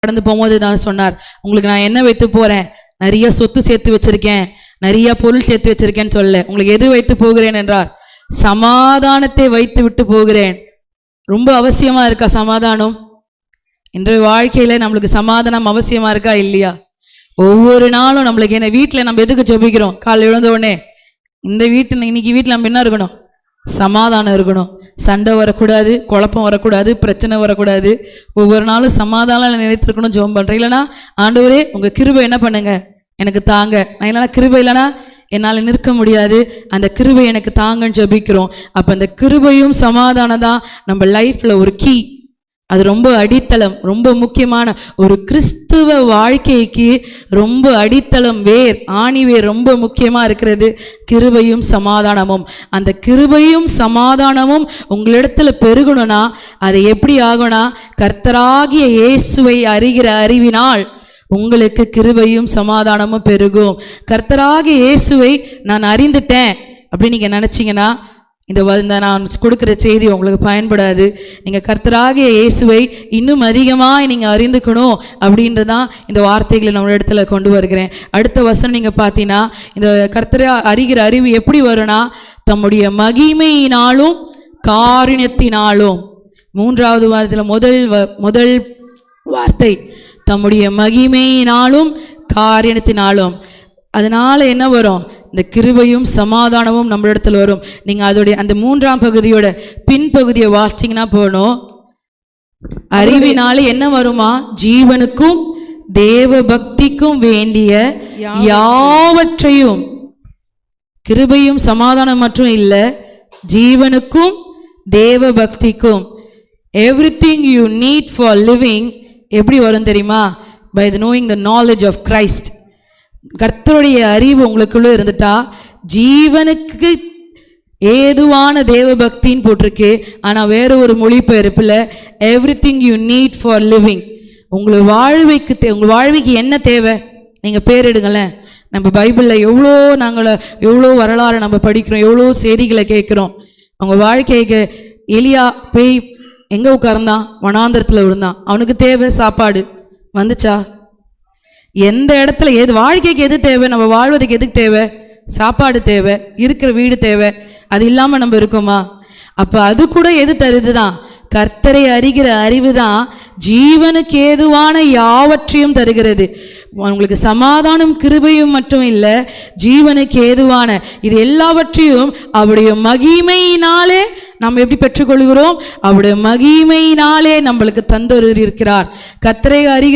கடந்து போகும்போது தான் சொன்னார், உங்களுக்கு நான் என்ன வைத்து போறேன், நிறைய சொத்து சேர்த்து வச்சிருக்கேன், நிறைய பொருள் சேர்த்து வச்சிருக்கேன்னு சொல்ல, உங்களுக்கு எது வைத்து போகிறேன் என்றார், சமாதானத்தை வைத்து விட்டு போகிறேன். ரொம்ப அவசியமா இருக்கா சமாதானம்? இன்றைய வாழ்க்கையில நம்மளுக்கு சமாதானம் அவசியமா இருக்கா இல்லையா? ஒவ்வொரு நாளும் நம்மளுக்கு என்ன வீட்டில் நம்ம எதுக்கு ஜெபிக்கிறோம்? காலை எழுந்த உடனே இந்த இன்னைக்கு வீட்டில் நம்ம என்ன இருக்கணும்? சமாதானம் இருக்கணும். சண்டை வரக்கூடாது, குழப்பம் வரக்கூடாது, பிரச்சனை வரக்கூடாது. ஒவ்வொரு நாளும் சமாதானம் நினைத்திருக்கணும். ஜெபம் பண்றேன். இல்லைன்னா ஆண்டவரே உங்க கிருபை என்ன பண்ணுங்க, எனக்கு தாங்க. நான் இல்லைனா கிருபை இல்லைனா என்னால் நிற்க முடியாது, அந்த கிருபை எனக்கு தாங்கன்னு ஜெபிக்கிறோம். அப்போ அந்த கிருபையும் சமாதானம் தான் நம்ம லைஃப்ல ஒரு கீ. அது ரொம்ப அடித்தளம், ரொம்ப முக்கியமான ஒரு கிறிஸ்துவ வாழ்க்கைக்கு ரொம்ப அடித்தளம், வேர், ஆணிவேர் ரொம்ப முக்கியமா இருக்கிறது கிருபையும் சமாதானமும். அந்த கிருபையும் சமாதானமும் உங்களிடத்துல பெருகணும்னா அது எப்படி ஆகும்னா, கர்த்தராகிய இயேசுவை அறிகிற அறிவினால் உங்களுக்கு கிருபையும் சமாதானமும் பெருகும். கர்த்தராகிய இயேசுவை நான் அறிந்துட்டேன் அப்படின்னு நீங்க நினைச்சீங்கன்னா இந்த நான் கொடுக்குற செய்தி உங்களுக்கு பயன்படாது. நீங்கள் கர்த்தராகிய இயேசுவை இன்னும் அதிகமாக நீங்கள் அறிந்துக்கணும் அப்படின்றதான் இந்த வார்த்தைகளை நம்ம இடத்துல கொண்டு வருகிறேன். அடுத்த வசனம் நீங்கள் பார்த்தீங்கன்னா, இந்த கர்த்தரை அறிகிற அறிவு எப்படி வரும்னா, தம்முடைய மகிமையினாலும் காருண்யத்தினாலும். மூன்றாவது வாரத்தில் முதல் வார்த்தை தம்முடைய மகிமையினாலும் காருண்யத்தினாலும். அதனால என்ன வரும்? இந்த கிருபையும் சமாதானமும் நம்ம இடத்துல வரும். நீங்க அதோடைய அந்த மூன்றாம் பகுதியோட பின்பகுதியை வாசிச்சீங்கன்னா போனோம், அறிவினால என்ன வருமா? ஜீவனுக்கும் தேவ பக்திக்கும் வேண்டிய யாவற்றையும். கிருபையும் சமாதானம் மட்டும் இல்லை, ஜீவனுக்கும் தேவ பக்திக்கும். Everything you need for living எப்படி வரும் தெரியுமா? By the knowing the knowledge of Christ. கர்த்தருடைய அறிவு உங்களுக்குள்ள இருந்துட்டா, ஜீவனுக்கு ஏதுவான தேவ பக்தின்னு போட்டிருக்கு. ஆனால் வேற ஒரு மொழிபெயர்ப்புல everything you need for living. உங்கள் வாழ்வைக்கு என்ன தேவை? நீங்கள் பேரிடுங்களேன். நம்ம பைபிளில் எவ்வளோ வரலாறு நம்ம படிக்கிறோம், எவ்வளோ செய்திகளை கேட்குறோம். அவங்க வாழ்க்கைக்கு எலியா போய் எங்கே உட்கார்ந்தான்? வனாந்தரத்தில் விழுந்தான். அவனுக்கு தேவை சாப்பாடு. வந்துச்சா? எந்த இடத்துல வாழ்க்கைக்கு எது தேவை? நம்ம வாழ்வதற்கு எதுக்கு தேவை? சாப்பாடு தேவை, இருக்கிற வீடு தேவை. அது இல்லாமல் நம்ம இருக்கோமா? அப்போ அது கூட எது தருதுதான்? கர்த்தரை அறிகிற அறிவு தான் ஜீவனுக்கு ஏதுவான யாவற்றையும் தருகிறது. உங்களுக்கு சமாதானம் கிருபையும் மட்டும் இல்லை, ஜீவனுக்கு ஏதுவான இது எல்லாவற்றையும் அவருடைய மகிமையினாலே நாம் எப்படி பெற்றுக்கொள்கிறோம்? அவருடைய மகிமையினாலே நம்மளுக்கு தந்தொரு இருக்கிறார். கர்த்தரை அறிகிற